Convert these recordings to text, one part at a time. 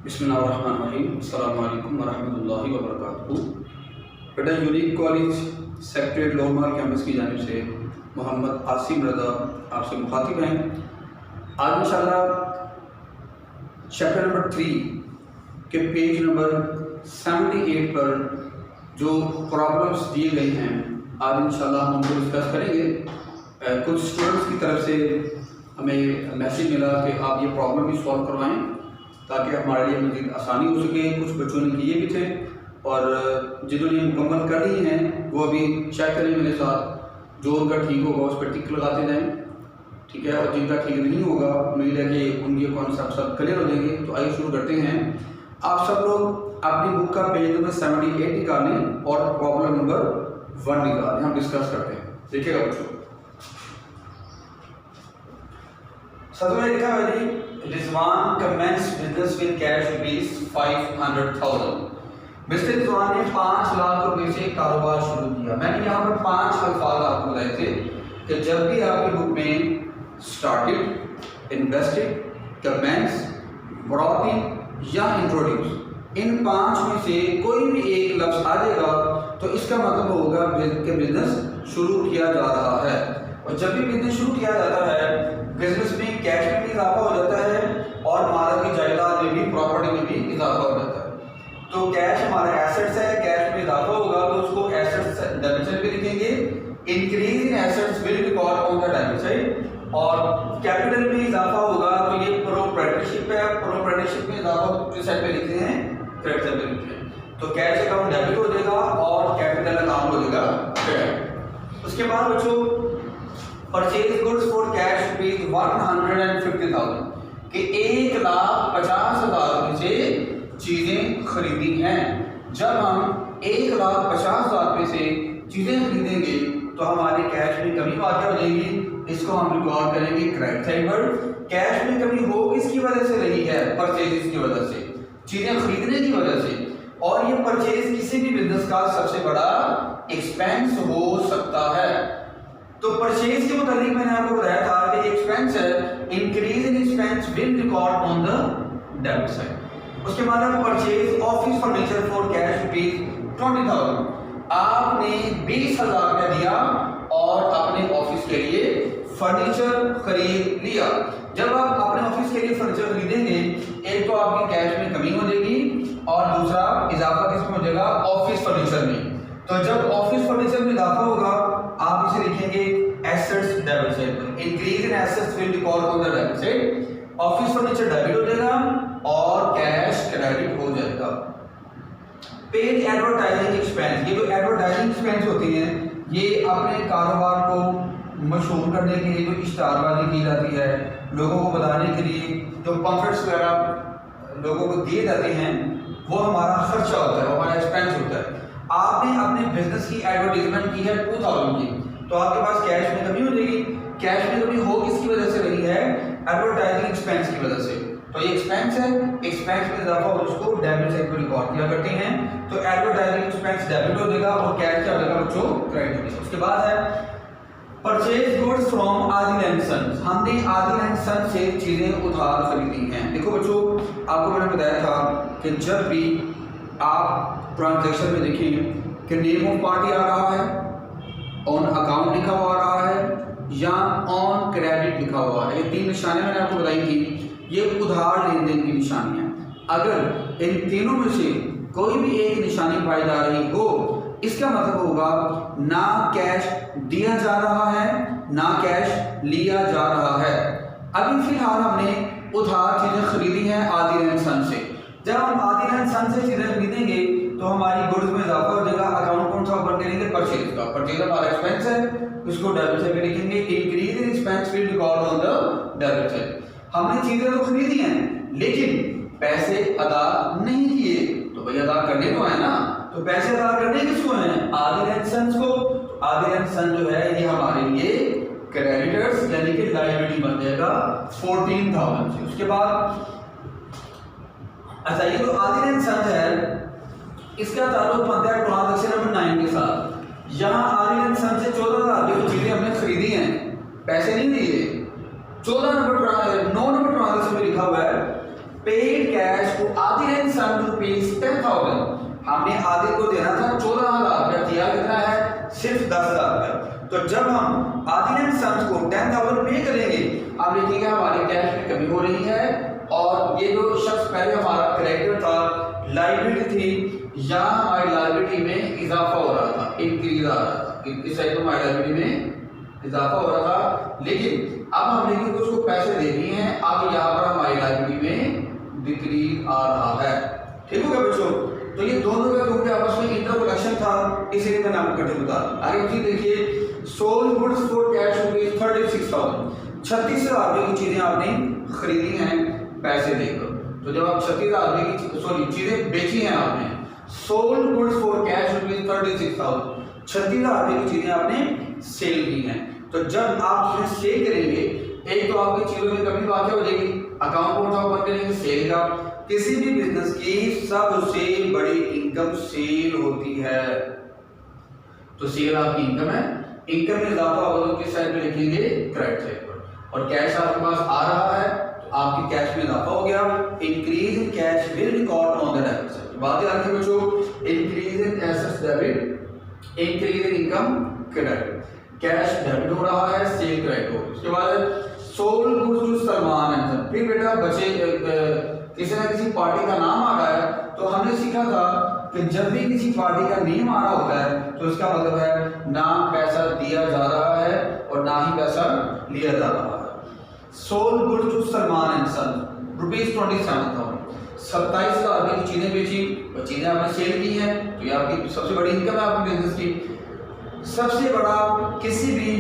बिस्मिल्लाहिर्रहमानिर्रहीम। अस्सलामु अलैकुम वरहमतुल्लाहि वबरकातुहू। बेटा यूनिक कॉलेज सेक्रेटरीट लोहमाल कैंपस की जानिब से मोहम्मद आसिम रज़ा आपसे मुखातिब हैं। आज इंशाअल्लाह चैप्टर नंबर 3 के पेज नंबर 78 पर जो प्रॉब्लम्स दिए गए हैं आज इंशाअल्लाह हम उनको डिस्कस करेंगे। कुछ स्टूडेंट्स की तरफ से हमें मैसेज मिला कि आप ये प्रॉब्लम भी सॉल्व करवाएं ताकि हमारे लिए मज़ीद आसानी हो सके। कुछ बच्चों ने किए भी थे और जिन्होंने मुकम्मल कर ली हैं वो अभी चेक करें मेरे साथ, जो उनका ठीक होगा उस पर टिक लगाते जाएं, ठीक है। और जिनका ठीक नहीं होगा उम्मीद है कि उनके कॉन्सेप्ट सब क्लियर हो जाएंगे। तो आइए शुरू करते हैं। आप सब लोग अपनी बुक का पेज नंबर 78 निकालें और प्रॉब्लम नंबर 1 निकालें, हम डिस्कस करते हैं। देखिएगा बच्चों, सबसे लिखा है जी, Rizwan commences business with cash ₹500,000। Mister Rizwan ने 5 लाख रुपए से कारोबार शुरू किया। मैंने यहाँ पर 5 अल्फाज आपको बताए थे कि जब भी आपकी बुक में started, invested, commence, brought in या इंट्रोड्यूस, इन 5 में से कोई भी एक लफ्ज आ जाएगा तो इसका मतलब होगा कि बिजनेस शुरू किया जा रहा है। और जब भी बिजनेस शुरू किया जाता है बिजनेस में कैश में भी इजाफा हो जाता है और माल की जायदाद में भी, प्रॉपर्टी में भी इजाफा हो जाता है। तो कैश हमारा एसेट्स है, कैश में इजाफा होगा तो उसको एसेट्स डेबिट साइड पे लिखेंगे। Increase in assets will record on the debit side. और कैपिटल में इजाफा होगा तो ये प्रोप्राइटरशिप है, प्रोप्राइटरशिप में इजाफा किस साइड पे लिखते हैं, क्रेडिट साइड पे लिखते हैं। तो कैश अकाउंट डेबिट हो जाएगा और कैपिटल अकाउंट हो जाएगा क्रेडिट। उसके बाद बच्चों परचेज गुड्स फॉर कैश ₹150,000 कि 1,50,000 से चीजें खरीदी हैं। जब हम 1,50,000 रुपए से चीजें खरीदेंगे तो हमारे कैश में कमी वाक़ हो जाएगी। इसको हम रिकॉर्ड करेंगे क्रेडिट साइड पर। कैश में कमी हो किसकी वजह से रही है, परचेज की वजह से, चीजें खरीदने की वजह से। और ये परचेज किसी भी बिजनेस का सबसे बड़ा एक्सपेंस हो सकता है। तो परचेज के मुताबिक मैंने आपको बताया था कि एक्सपेंस है, increase in expense will record on the debit side. उसके बाद आप purchase office furniture for cash ₹20,000, आपने 20,000 रुपया दिया और अपने ऑफिस के लिए फर्नीचर खरीद लिया। जब आप अपने ऑफिस के लिए फर्नीचर खरीदेंगे एक तो आपकी कैश में कमी हो जाएगी और दूसरा इजाफा किसमें हो जाएगा, ऑफिस फर्नीचर में। तो जब ऑफिस फर्नीचर में इजाफा होगा आप इसे लिखेंगे assets debit side. Increase in assets will record on the debit side. Office furniture debit हो जाएगा और कैश क्रेडिट हो जाएगा। पेड एडवर्टाइजिंग एक्सपेंस, ये जो एडवर्टाइजिंग एक्सपेंस होती हैं ये अपने कारोबार को मशहूर करने के लिए जो इश्तिहारबाजी की जाती है, लोगों को बताने के लिए जो पम्फलेट्स वगैरह लोगों को दिए जाते हैं, वो हमारा खर्चा होता है, वो हमारा एक्सपेंस होता है। आपने अपने बिजनेस की एडवर्टाइजमेंट की है 2,000 की, तो आपके पास कैश में कमी हो जाएगी। कैश में कमी हो किसकी वजह से रही है, एडवर्टाइजिंग एक्सपेंस की वजह से। तो ये एक्सपेंस है, एक्सपेंस में इजाफा हो उसको डेबिट साइड पर रिकॉर्ड किया करते हैं। तो एडवर्टाइजिंग एक्सपेंस डेबिट हो जाएगा और कैश क्या हो जाएगा बच्चों, क्रेडिट हो जाएगा। उसके बाद है purchase goods from Adil and sons, हमने आदिल एंड सन्स से चीजें उधार खरीदी हैं। देखो बच्चों, आपको मैंने बताया था कि जब भी आप ट्रांजैक्शन में देखें कि नेम ऑफ पार्टी आ रहा है, ऑन अकाउंट लिखा हुआ आ रहा है या ऑन क्रेडिट लिखा हुआ है, ये 3 निशानियां मैंने आपको बताई थी, ये उधार लेन देन की निशानियां। अगर इन तीनों में से कोई भी एक निशानी पाई जा रही हो इसका मतलब होगा ना कैश दिया जा रहा है ना कैश लिया जा रहा है। अभी फिलहाल हमने उधार चीजें खरीदी हैं आदिल एंड सन से। जब हम आदिल एंड सन से चीजें खरीदेंगे तो हमारी गुड्स में इजाफा हो जाएगा। अकाउंट कौन सा ओपन करेंगे, परचेज का। परचेज हमारा एक्सपेंस है, उसको डेबिट साइड पे लिखेंगे। Increase in expense will record on the debit side. हमने चीजें तो खरीदी हैं लेकिन पैसे अदा नहीं किए, तो भाई अदा करने तो है ना। तो पैसे अदा करने किसको हैं, आदिल एंड सन्स को। आदिल एंड सन जो है ये हमारे लिए क्रेडिटर्स यानी कि लायबिलिटी बन जाएगा 14,000 से। उसके बाद अच्छा, ये जो आदिल एंड सन्स है इसका ताल्लुक बनता है ट्रांजैक्शन नंबर 9 के साथ। यहाँ आदिल एंड सन्स से 14,000 की चीजें हमने खरीदी हैं, पैसे नहीं दिए। 9 नंबर ट्रांजैक्शन में लिखा हुआ है पेड कैश टू आदिल सन ₹10,000, हमने आदित्य को देना था 14,000 रुपया, दिया कितना है सिर्फ 10,000 रुपया। तो जब हम आदित्य एंड सन्स को 10,000 पे करेंगे, आप देखिएगा हमारे कैश में कमी हो रही है और ये जो शख्स पहले हमारा क्रेडिटर था, लायबिलिटी थी, यहाँ हमारी लायबिलिटी में इजाफा हो रहा था, इंक्रीज आ रहा था, इस साइड में हमारी लायबिलिटी में इजाफा हो रहा था, लेकिन अब हम लेकिन कुछ को पैसे दे दिए हैं, अब यहाँ पर हमारी लायबिलिटी में डिक्रीज आ रहा है। ठीक हो गया बच्चों? तो ये दोनों का क्योंकि आपस में इंटरकनेक्शन था, इसलिए मैंने आपको करके बता दिया। आगे चीज देखिए, सोल्ड गुड्स फॉर कैश ₹36,000, 36,000 रुपये की चीजें आपने खरीदी हैं पैसे देकर। तो जब आप 36,000 रुपये की चीजें बेची हैं आपने, सोल्ड गुड्स फॉर कैश ₹36,000, 36,000 रुपये की चीजें आपने सेल की हैं। तो जब आप इन्हें सेल करेंगे, एक तो आपकी चीजों में कमी वाक़या हो जाएगी, अकाउंट कौन सा ओपन करेंगे, सेल का। किसी भी बिजनेस की सबसे बड़ी इनकम सेल होती है, तो सेल आपकी इनकम है, इनकम में इजाफा होगा तो किस साइड पे लिखेंगे, क्रेडिट साइड पर, और कैश आपके पास आ रहा है तो आपके कैश में इजाफा हो गया। Increase in cash will record on the debit side. बात याद रखिए बच्चों, increase in assets debit, increase in income credit, cash debit हो रहा है, सेल क्रेडिट हो। उसके बाद sold goods to Salman and son, फिर बेटा बचे किसी ना किसी पार्टी का नाम आ रहा है, तो हमने सीखा था कि जब भी किसी पार्टी का नेम आ रहा होता है तो इसका मतलब है ना पैसा दिया जा रहा है और ना ही पैसा लिया जा रहा है। Sold goods to Salman and son ₹27,000, 27,000 रुपये की चीजें बेची और चीजें आपने सेल की हैं, तो ये आपकी सबसे बड़ी इनकम है आपकी बिजनेस की। सबसे बड़ा किसी भी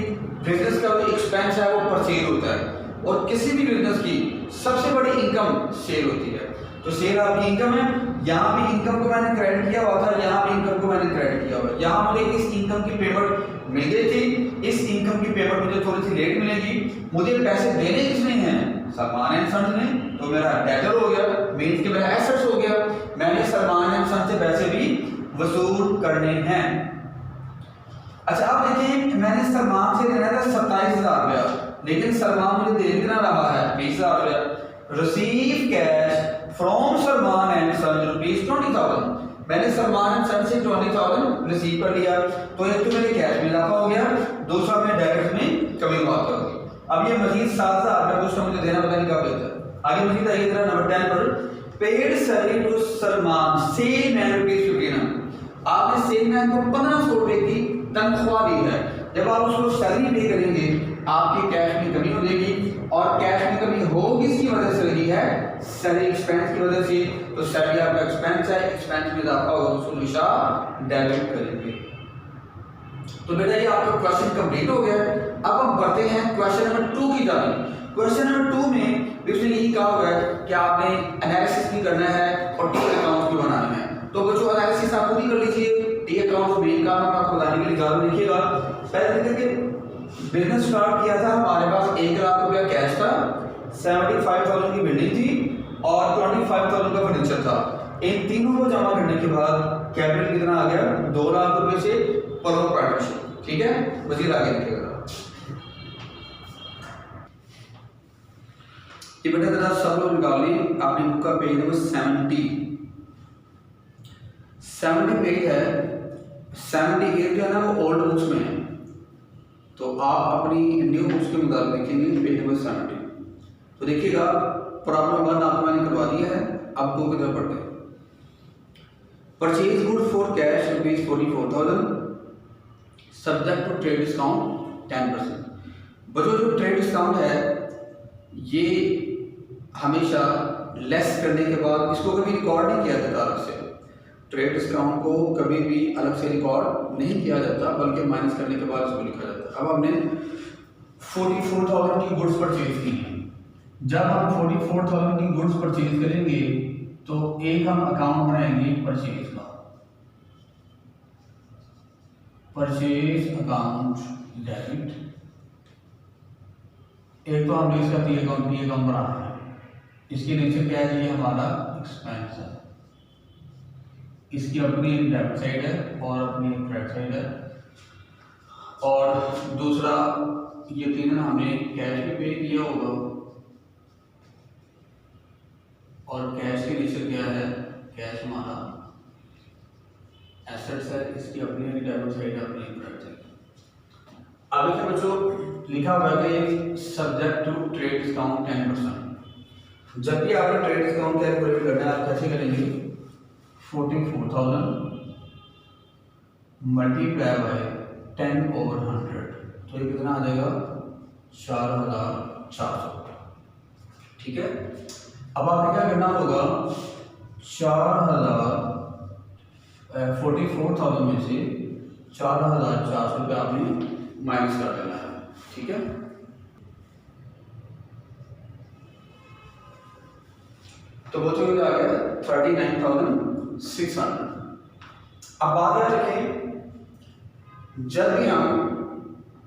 बिजनेस का जो एक्सपेंस है वो परचेज होता है, और किसी भी बिजनेस की सबसे बड़ी इनकम सेल होती है। तो सेल आपकी इनकम है, यहाँ भी इनकम को मैंने क्रेडिट किया हुआ था, यहाँ भी इनकम को मैंने क्रेडिट किया हुआ है। यहाँ मुझे इस इनकम की पेमेंट मिल गई थी, इस इनकम की पेमेंट मुझे थोड़ी सी लेट मिलेगी, मुझे पैसे देने किसने हैं, सलमान एंड सन्स ने, तो मेरा डेटर हो गया, मीन्स कि मेरा एसेट्स हो गया, मैंने सलमान एंड सन्स से पैसे भी वसूल करने हैं। अच्छा अब देखिए, मैंने सलमान से लेना था 27,000 रुपया, लेकिन सलमान मुझे दे कितना रहा है, 20,000 रुपया। Receive cash from Salman and son ₹20,000, मैंने सलमान एंड सन से 20,000 रिसीव कर लिया, तो एक तो मेरे कैश में इजाफा हो गया, दूसरा मेरे डेबिट में कमी बात होगी। अब ये मजीद 7,000 रुपया दूसरा मुझे देना पता नहीं कब देता है। आगे मजीद आइए जरा नंबर 10 पर, paid salary to Salman sale man ₹15,000, आपने सेल मैन को 1,500 रुपए की तनख्वाह दी है। जब आप उसको सैलरी पे करेंगे, आपकी कैश में कमी हो जाएगी, और कैश में कमी हो किसकी वजह से रही है, सैलरी एक्सपेंस की वजह से। तो सैलरी आपका एक्सपेंस है, एक्सपेंस में इजाफा होगा तो हमेशा डेबिट करेंगे। तो बेटा ये आपका क्वेश्चन कंप्लीट हो गया। अब हम बढ़ते हैं क्वेश्चन नंबर 2 की जानिब। क्वेश्चन नंबर 2 में उसने यही कहा हुआ है कि आपने एनालिसिस भी करना है और टी अकाउंट भी बनाना है। तो बच्चों एनालिसिस आप पूरी कर लीजिए, टी अकाउंट मेन काम आपको बताने के लिए ज़्यादा लिखिएगा। पहले देखिए, बिजनेस स्टार्ट किया था, हमारे पास 1,00,000 रुपया कैश था, 75,000 की बिल्डिंग थी और 25,000 का फर्नीचर था। इन तीनों को जमा करने के बाद कैपिटल कितना आ गया, 2,00,000 रुपए से पर पार्टनरशिप। ठीक है, मजीद आगे लिखिएगा। ये बेटा जरा सब लोग निकाल ली, आपने बुक का पेज नंबर 70 पेज है, 78 जो है ना वो ओल्ड बुक्स में है, तो आप अपनी न्यू बुक्स के मुताबिक देखेंगे पेज नंबर 70। तो देखिएगा, प्रॉब्लम 1 आपको मैंने करवा दिया है, अब 2 की तरफ बढ़ते हैं। Purchase good for cash ₹44,000, subject to trade discount 10%। बच्चों जो ट्रेड डिस्काउंट है ये हमेशा लेस करने के बाद इसको कभी रिकॉर्ड नहीं किया जाता अलग से। ट्रेड डिस्काउंट को कभी भी अलग से रिकॉर्ड नहीं किया जाता, बल्कि माइनस करने के बाद इसको लिखा जाता है। अब हमने 44,000 की गुड्स परचेज की हैं। जब हम 44,000 की गुड्स परचेज करेंगे तो एक हम अकाउंट बनाएंगे परचेज का, परचेज अकाउंट डेबिट। एक तो हमने इसका टी अकाउंट बना है, इसके नीचे क्या है, ये हमारा एक्सपेंस है, इसकी अपनी डेबिट साइड है और अपनी क्रेडिट साइड है, और दूसरा ये तीन हमने कैश भी पे किया होगा और कैश के नीचे क्या है, कैश हमारा एसेट्स है, इसकी अपनी डेबिट साइड है, अपनी क्रेडिट साइड। आगे क्या बच्चों लिखा हुआ है कि सब्जेक्ट टू ट्रेड डिस्काउंट 10%। जब भी आपने ट्रेड डिस्काउंट कैलकुलेट करना है आप कैसे करेंगे, 44,000 मल्टीप्लाई बाय 10/100, तो ये कितना आ जाएगा 4,400। ठीक है, अब आपने क्या करना होगा, 44,000 में से 4,400 रुपये आपने माइनस कर देना है। ठीक है, तो वो तो आ गया 39,600। अब बात याद रखें, जब भी हम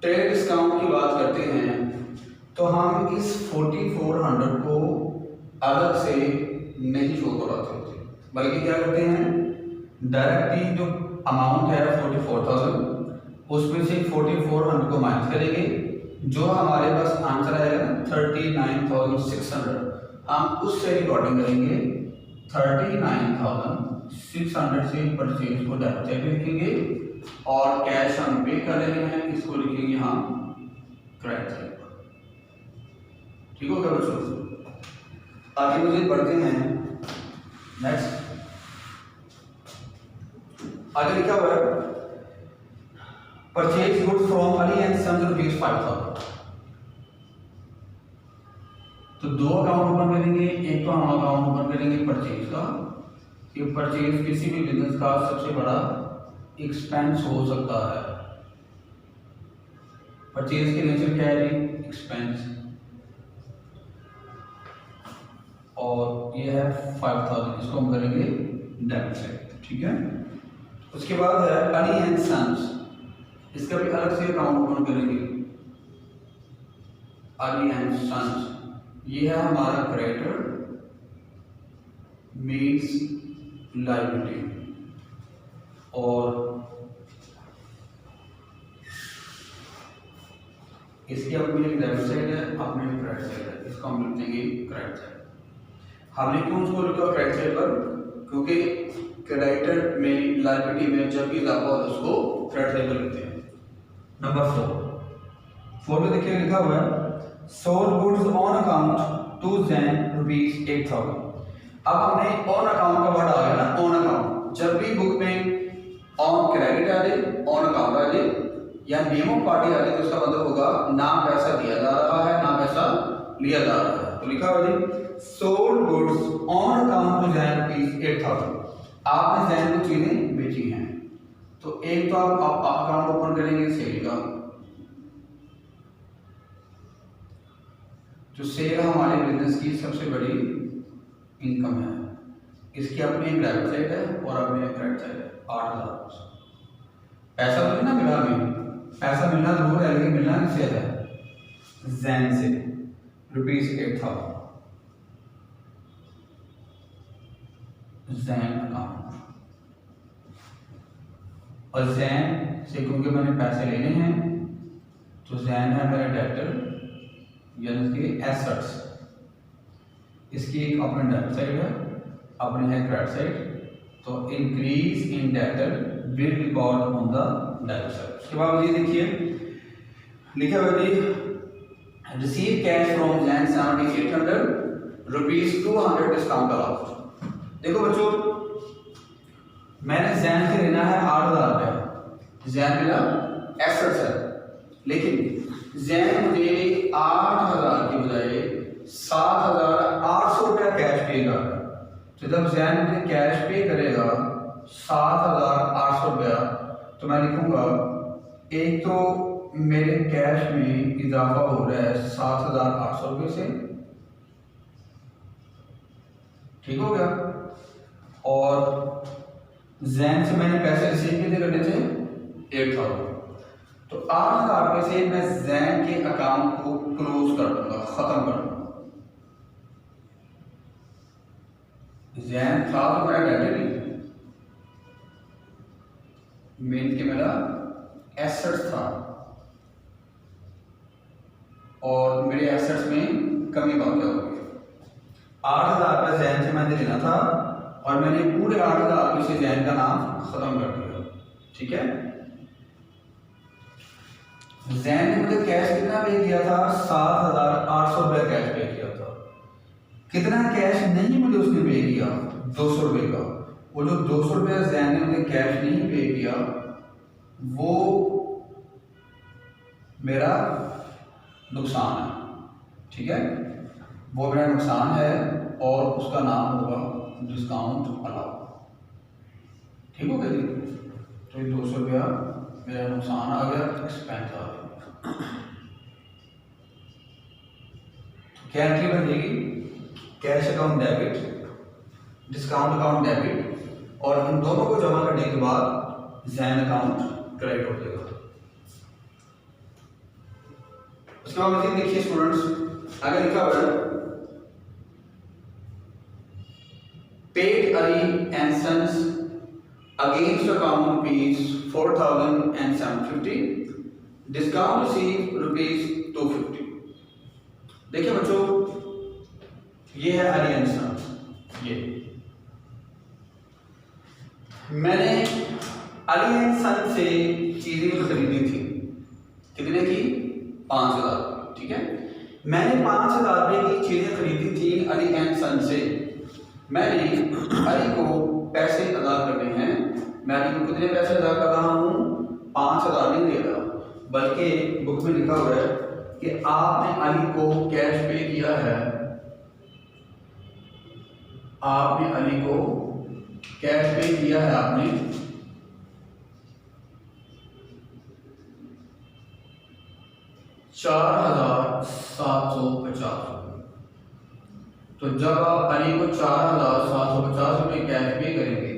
ट्रेड डिस्काउंट की बात करते हैं तो हम इस 4400 को अलग से नहीं शो करवाते होते, बल्कि क्या करते हैं, डायरेक्टली जो अमाउंट है 44,000 उसमें से 4400 को माइनस करेंगे, जो हमारे पास आंसर आएगा 39,600, हम उससे रिकॉर्डिंग करेंगे। 39,600 से परचेज को डेबिट साइड लिखेंगे और कैश हम पे कर रहे हैं, इसको लिखेंगे हम क्रेडिट साइड पर। ठीक हो गया बच्चों, आगे मुझे पढ़ते हैं। नेक्स्ट आगे लिखा हुआ है, purchase goods from Ali and sons ₹5,000। तो दो अकाउंट ओपन करेंगे, एक तो हम अकाउंट ओपन करेंगे परचेज का, कि परचेज किसी भी बिजनेस का सबसे बड़ा एक्सपेंस हो सकता है। परचेज के नेचर क्या है, एक्सपेंस, और ये है 5,000, इसको हम करेंगे डेबिट साइड। ठीक है, उसके बाद है अली एंड सन्स, इसका भी अलग से अकाउंट ओपन करेंगे, अली एंड सन्स, ये है हमारा क्रेडिटर मीन्स लायबिलिटी, और इसकी अपनी एक डेबिट साइड है, अपनी एक क्रेडिट साइड है, इसको हम लिखेंगे क्रेडिट साइड। हमने क्यों उसको लिखा क्रेडिट साइड पर, क्योंकि क्रेडिटर में लायबिलिटी में जब भी इजाफा हो उसको क्रेडिट साइड पर लिखते हैं। नंबर 4 में देखिए लिखा हुआ है, sold goods on account to Jain ₹8,000। अब हमने ऑन अकाउंट का वर्ड आ गया ना, ऑन अकाउंट, जब भी बुक में ऑन क्रेडिट आ जाए, ऑन अकाउंट आ जाए या नेम ऑफ पार्टी आ जाए, तो उसका मतलब होगा ना पैसा दिया जा रहा है ना पैसा लिया जा रहा है। तो लिखा हुआ है sold goods on account to Jain ₹8,000, आपने जैन को चीजें बेची हैं। तो एक तो आप अकाउंट ओपन करेंगे सेल का, जो सेल हमारे बिजनेस की सबसे बड़ी इनकम है, इसकी अपनी एक डेबिट साइड है और अपनी एक क्रेडिट साइड है। 8,000 पैसा तो नहीं ना मिला, हमें पैसा मिलना जरूर है, लेकिन मिलना किससे है, जैन से, ₹8,000 जैन अकाउंट, और जैन से क्योंकि मैंने पैसे लेने हैं तो जैन है मेरा डेबिटर यानी कि एसेट्स, इसकी एक अपनी डेबिट साइड है, अपनी है क्रेडिट साइड। तो increase in debtor will record on the debit side. उसके बाद ये देखिए लिखा हुआ है receive cash from Jain 7,800 ₹200 discount allowed. देखो बच्चों, मैंने जैन से लेना है 8,000 रुपये, जैन मेरा एसेट्स है, लेकिन जैन मुझे 8,000 की बजाय 7,800 रुपया कैश पे कर। तो जब जैन मुझे कैश पे करेगा 7,800 रुपया, तो मैं लिखूंगा एक तो मेरे कैश में इजाफा हो रहा है 7,800 रुपये से, ठीक हो गया, और जैन से मैंने पैसे रिसीव कितने करने थे 8,000, तो 8,000 रुपये से मैं जैन के अकाउंट को क्लोज कर दूंगा, खत्म कर दूंगा। जैन था तो मेरा डेबिट नहीं, मेन के मेरा एसेट्स था, और मेरे एसेट्स में कमी बात क्या होगी, 8,000 रुपये जैन से मैंने लेना था, और मैंने पूरे 8,000 रुपये से जैन का नाम खत्म कर दिया। ठीक है, जैन ने मुझे कैश कितना पे किया था? 7,800 रुपये कैश पे किया था। कितना कैश नहीं मुझे उसने पे किया? 200 रुपये का। वो जो 200 रुपये जैन ने मुझे कैश नहीं पे किया वो मेरा नुकसान है। ठीक है, वो मेरा नुकसान है और उसका नाम होगा डिस्काउंट अलाउ। ठीक हो गया जी? तो ये 200 रुपया मेरा नुकसान आ गया, एक्सपेंस आ गया। तो क्या एंट्री बन जाएगी? Cash account debit, discount account debit, और इन दोनों को जमा करने के बाद जैन अकाउंट क्रेडिट हो जाएगा। उसके बाद मजीद देखिए स्टूडेंट्स, आगे लिखा हुआ है paid Ali and sons against account rupees 4,750, discount receive rupees 250। देखिए बच्चों, ये है अली एंड सन्स। ये मैंने अली एंड सन्स से चीजें खरीदी थी। कितने की? 5,000। ठीक है, मैंने 5,000 रुपये की चीजें खरीदी थी अली एंड सन से। मैंने अली को पैसे अदा करने हैं। मैं अली को कितने पैसे अदा कर रहा हूँ? 5,000 नहीं दे रहा, बल्कि बुक में लिखा हुआ है कि आपने अली को कैश पे किया है। आपने अली को कैश पे किया है आपने 4,750। तो जब आप अली को 4,750 रुपये कैश पे करेंगे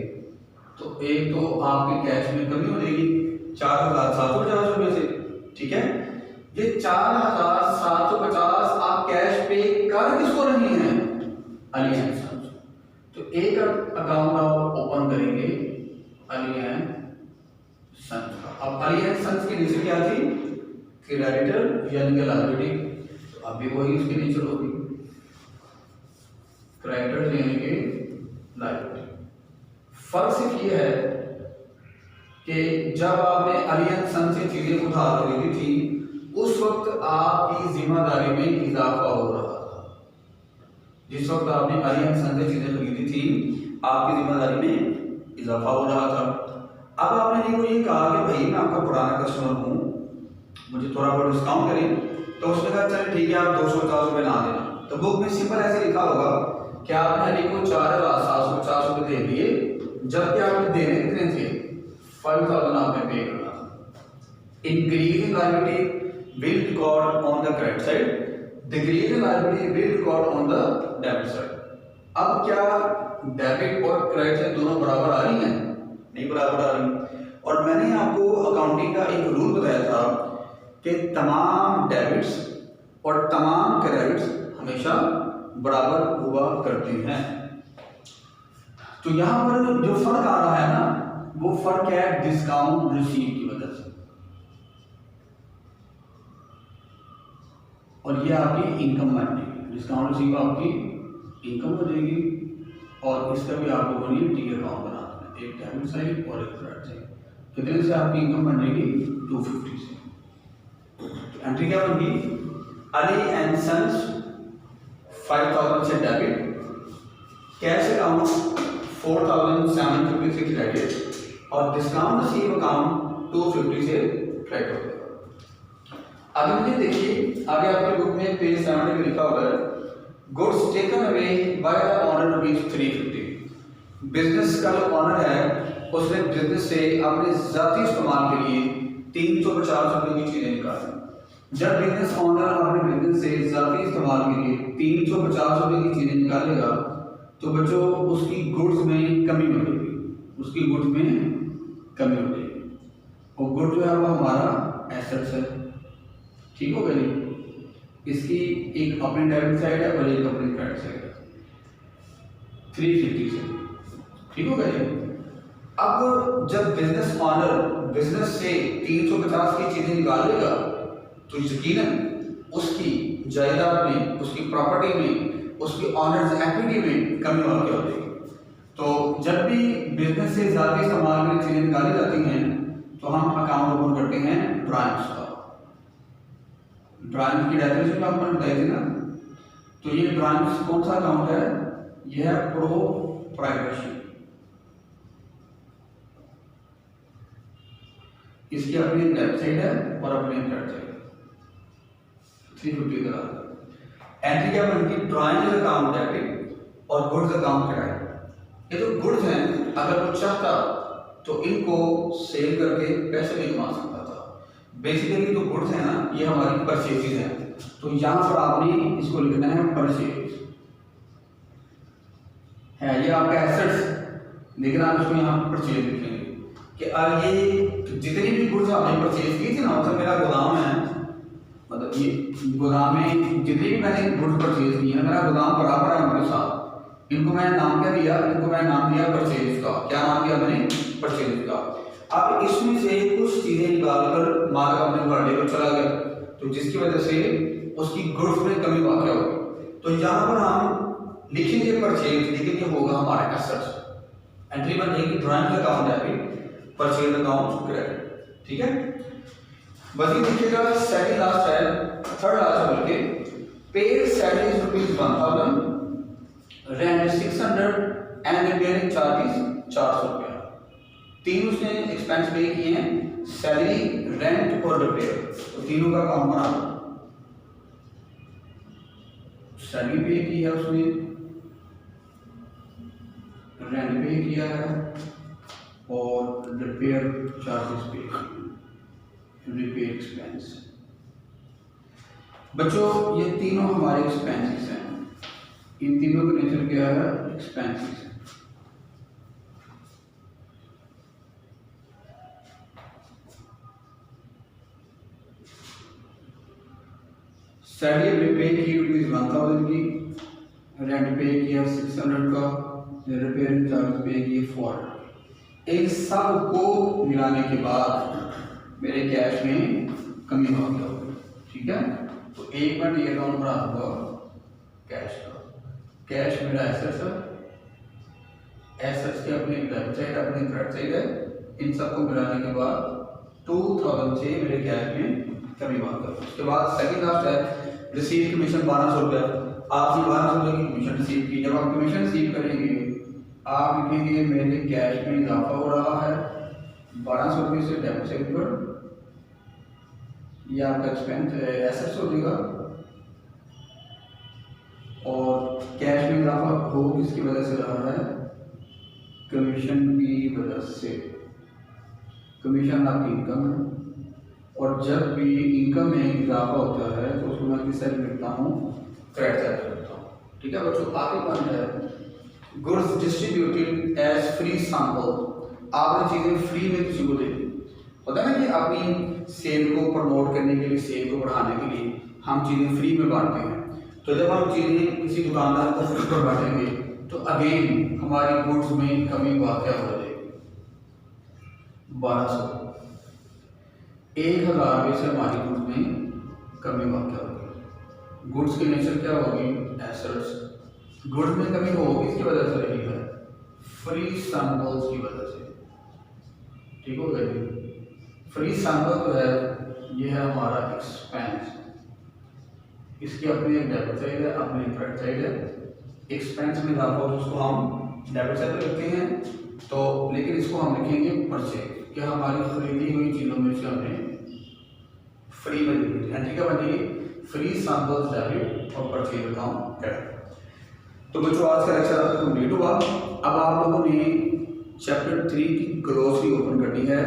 तो एक तो आपके कैश में कमी हो जाएगी 4,750 रुपये से। ठीक है, ये 4,750 आप कैश पे कर किसको रही हैं? Ali and sons. तो एक अकाउंट आप ओपन करेंगे अली एंड सन्स का। अब अली एंड सन्स की नीचे क्या थी? क्रेडिटर यानी कि लायबिलिटी, तो अभी वही उसके नीचे होगी क्रेडिटर यानी कि लायबिलिटी। फर्क सिर्फ ये है कि जब आपने अली एंड सन्स से चीजें उधार खरीदी थी उस वक्त आपकी जिम्मेदारी में इजाफा हो रहा था। जिस वक्त आपने अली एंड सन्स से चीजें खरीदी थी आपकी जिम्मेदारी में इजाफा हो रहा था। अब आपने इनको ये कहा कि भाई मैं आपका पुराना कस्टमर हूँ, मुझे थोड़ा बहुत डिस्काउंट करें, तो उसने कहा चल ठीक है आप 250 रुपये ना देना। तो बुक में सिंपल ऐसे लिखा होगा कि आपने अली को 4,750 रुपये दे दिए, जबकि आपने देने कितने थे? 5,000 आपने पे करना था। Increase in liability will record on the credit side, decrease in liability will record on the debit side. अब क्या डेबिट और क्रेडिट साइड दोनों बराबर आ रही हैं? नहीं बराबर आ रही। और मैंने आपको अकाउंटिंग का एक रूल बताया था कि तमाम डेबिट्स और तमाम क्रेडिट्स हमेशा बराबर हुआ करती हैं। तो यहां पर जो फर्क आ रहा है ना, वो फर्क है डिस्काउंट रिसीव की वजह से। और ये आपकी इनकम बन जाएगी, डिस्काउंट रिसीव आपकी इनकम हो जाएगी। और इसका भी आप लोगों ने टी अकाउंट बना देना, एक डेबिट साइड और एक क्रेडिट साइड। कितने से आपकी इनकम बन जाएगी? 250 से। तो एंट्री क्या बन गई? अली एंड सन्स 5,000 से डेबिट, कैश अकाउंट 4,750 से क्रेडिट और डिस्काउंट रिसीव अकाउंट 250 से क्रेडिट हो गया। आगे मुझे देखिए, आगे आपके बुक में पेज 70 में लिखा हुआ है goods taken away by the owner rupees 350। Business का जो ऑनर है उसने बिजनेस से अपने जाती इस्तेमाल के लिए 350 रुपये की चीजें निकाली। जब बिजनेस ऑनर अपने बिजनेस से जाती इस्तेमाल के लिए 350 रुपये की चीजें निकालेगा तो बच्चों उसकी गुड्स में कमी हो जाएगी, उसकी गुड्स में कमी हो जाएगी। और गुड जो है वो हमारा एसेट्स है। ठीक हो गया? इसकी एक अपनी डेबिट साइड है और एक अपनी क्रेडिट साइड है 350 से। ठीक हो गया? अब जब बिजनेस ऑनर बिजनेस से 350 की चीजें निकालेगा तो यकीनन उसकी जायदाद में, उसकी प्रॉपर्टी में, उसकी ऑनर्स इक्विटी में कमी और क्या हो जाएगी? तो जब भी बिजनेस से ज़्यादा इस्तेमाल में चीज़ें निकाली जाती हैं तो हम अकाउंट ओपन करते हैं ड्राइंग्स का। ड्राइंग्स की डेफिनेशन में आपने बताई थी ना, तो ये ड्राइंग्स कौन सा अकाउंट है? यह है प्रोप्राइटरशिप। इसकी अपनी वेबसाइट है और अपनी वेबसाइट 350 का एंट्री क्या बनती? ड्राइंग्स अकाउंट डेबिट और गुड्स अकाउंट क्रेडिट। ये तो गुड्स हैं, अगर वो चाहता तो इनको सेल करके पैसे भी कमा सकता था। बेसिकली तो गुड्स है ना, ये हमारी परचेजेज हैं, तो यहाँ पर आपने इसको लिखना है परचेज है। ये आपका एसेट्स लिखना है, उसको यहाँ परचेज लिखेंगे कि अब ये जितनी भी गुड्स आपने परचेज की थी ना, मतलब मेरा गोदाम है, मतलब ये गोदाम में जितनी भी मैंने गुड्स परचेज की है, मेरा गोदाम पड़ा पड़ा है उनके साथ। इनको मैंने नाम क्या दिया? इनको मैंने नाम दिया परचेज का। क्या नाम दिया मैंने? परचेज का। अब इसमें से कुछ चीजें निकालकर मालिक अपने घर लेकर चला गया, तो जिसकी वजह से उसकी गुड्स में कमी वाक़ होगी। तो यहाँ पर हम लिखेंगे परचेज, लेकिन ये होगा हमारे एसेट्स। एंट्री बन जाएगी drawing account debit, purchase account credit. ठीक है, बस ये देखिएगा। सेकंड लास्ट है, थर्ड लास्ट है बल्कि, paid salaries ₹1000, rent 600 and repairing charges 400 रुपया। तीन उसने एक्सपेंस पे किए हैं, सैलरी, रेंट और रिपेयर। तो तीनों का काम बना दो। सैलरी पे की है उसने, रेंट पे किया है और रिपेयर चार्जेस पे, रिपेयर एक्सपेंस। बच्चों ये तीनों हमारे एक्सपेंसेस हैं, इन तीनों का नेचर क्या है? एक्सपेंसेस। सैलरी पे की ₹1000 की, रेंट पे किया 600 का, रिपेयरिंग चार्ज पे किए 400। इन सब को मिलाने के बाद मेरे कैश में कमी हो गई। ठीक है, तो एक मिनट ये अकाउंट बना दूंगा कैश का। कैश मेरा एसेट्स है, एसेट्स की अपनी डेबिट साइड, अपनी क्रेडिट साइड है। इन सबको मिलाने के बाद 2000 से मेरे कैश में कमी आ गई। उसके बाद सेकंड लास्ट है रिसीव कमीशन 1200 रुपये। आपने 1200 रुपये की कमीशन रिसीव की। जब आप कमीशन रिसीव करेंगे आप लिखेंगे मेरे कैश में इजाफा हो रहा है 1200 रुपये से डेबिट साइड पर, ये आपका एक्सपेंस एसेट्स हो जाएगा। और कैश में इजाफा हो किसकी वजह से रहा है? कमीशन की वजह से। कमीशन आपकी इनकम है, और जब भी इनकम में इजाफा होता है तो उसको मैं किस साइड लिखता हूँ? क्रेडिट साइड पर लिखता हूँ। ठीक है बच्चों, आगे पॉइंट है goods distributed as free sample. आपने चीज़ें फ्री में किसी को दे दी। होता है ना कि अपनी सेल को प्रमोट करने के लिए, सेल को बढ़ाने के लिए हम चीज़ें फ्री में बांटते हैं। तो जब हम चीज़ें किसी दुकानदार को फ्री पर बांटेंगे तो अगेन हमारी गुड्स में कमी वाक़ हो जाएगी। 1200 1000 रुपये से हमारी गुड्स में कमी वाक़ होगी। गुड्स की नेचर क्या होगी? एसेट्स। गुड्स में कमी होगी किसकी वजह से रही है? फ्री सैंपल्स की वजह से। ठीक हो गया जी। फ्री सैंपल जो है ये है हमारा एक्सपेंस। इसकी अपनी एक डेबिट साइड है, अपनी क्रेडिट साइड है। एक्सपेंस में इजाफा हो जिसको हम डेबिट साइड पर लिखते हैं, तो लेकिन इसको हम लिखेंगे परचेज, कि हमारी खरीदी हुई चीज़ों में से हमने फ्री में दी। एंट्री क्या बनेगी? फ्री सैंपल्स डेबिट और परचेज अकाउंट क्रेडिट। तो बच्चों आज का लेक्चर आपका कंप्लीट हुआ। अब आप लोगों ने चैप्टर 3 की ग्लॉसरी ओपन करनी है।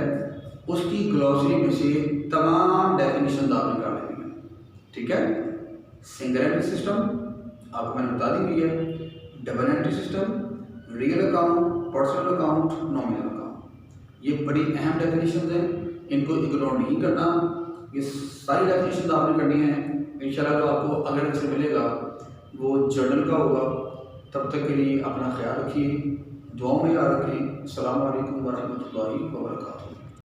उसकी ग्लॉसरी में से तमाम डेफिनेशन आपने निकालनी है। ठीक है, सिंगल एंट्री सिस्टम आपको मैंने बता दी है, double entry system, real account, personal account, nominal account. ये बड़ी अहम डेफिनेशन हैं, इनको इग्नोर नहीं करना। ये सारी डेफिनेशन आपने करनी है। इंशाल्लाह जो आपको अगला लेक्चर मिलेगा वो जर्नल का होगा। तब तक के लिए अपना ख्याल रखिए, दुआओं में याद रखें। अस्सलाम वालेकुम वरहमतुल्लाहि वबरकातुहू।